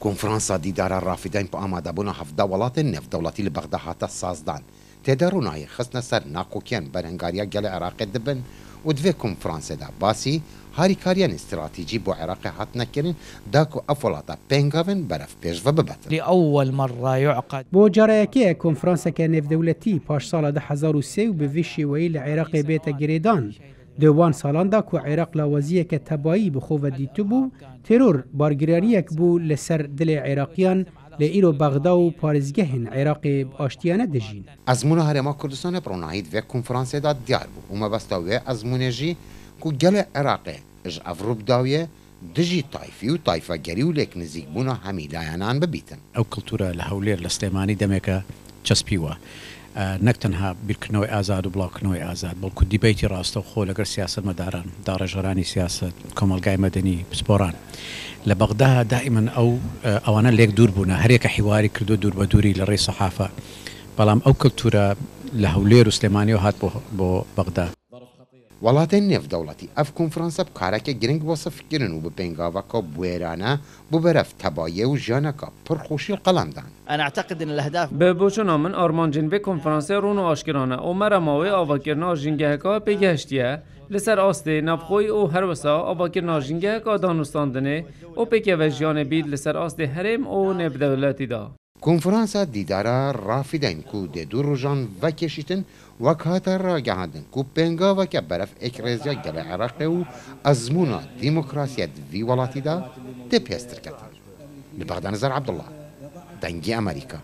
کنفرانسا دیدار رافدین په آماده بونا 17 وڵاتên navdewletî li Bexda hate sazdan. Têde rûnayê xistine ser naqûkiyên berhengariya gelê Iraqê dibin û divê konferansê de basî harîkariyên stratîjî bo Iraqê hatine kirin da ku ev welata pêngavin beref pêşve bibetin. لأول مرة يعقد بۆ جارەیەکەیە کۆنفرانسێکە نێودەوڵەتی پاش ساڵە 2003 و بە vê şێوەیە لە عێراقê بێتە گرێدان. دوان ساڵاندا کو عێراق لاوازیەکە تەبایی بخۆڤە دیتبوو تێرۆر بارگرارiyek بوو لەسەر dilê عێراقیان لە ئیرۆ بەغدا و پارێزگەهên عێراقê ئاشتیانە دەژین. Ezmûna Herêma Kurdistanê bi ronahî divê konferansê de diyar bû û mebesta wê ezmûnê jî ku gelê Iraqê ji ev rûbdawiyê dijî tayfî û tayfegerî û lêk nizîkbûna hemî layanan bibîtin. ئەو کللتورە لە هەولێر لە سلێمانی دەمێکە چەسپیوە نەک تەنها بیرکردنەوەی ئازاد و بڵاوکردنەوەی ئازاد بەڵکو دیبیتی ڕاستە و خۆ لەگەر سیاسەتمەداران داڕێژەرانی سیاست کۆمەلگای مەدەنی پسپۆران لە بەغدا دائیمەن ئەوانە لێک دوور بوون هەرێکە حیواری کردو دوور بە دووری لە ڕێی سەحافە بەڵام ئەو کللتورە لە هەولێر و سلێمانیەوە هات بۆ بەغدا. Welatên nêvdewletî ev konferansa bi kareke giring wasa fikirin û bi pêngaveka bûêrane bû beref tebayê û jiyaneka pirxweşî qelam dan. أنا أعتقد أن الأهداف ببوچنا من آرمانجین به کنفرانس رون و آشکرانه و مرماوی آواکرنا جنگهکا پیگهشتیه لسر آسته نبخوی و هر وسا آواکرنا جنگهکا دانستاندنه و پیکه وجیان بید لسر آسته هرم و نبدولتی دا. Konferansa dîdara rafidên ku dê du rojan vekeşîtin wek hate ragihandin ku pêngaveke beref ekrêziya gelê Iraqê û ezmûna dîmokrasiya di vî welatî de tê pêstirketin. Li Bexda Nizar Ebdullah, Dengê Amerîka.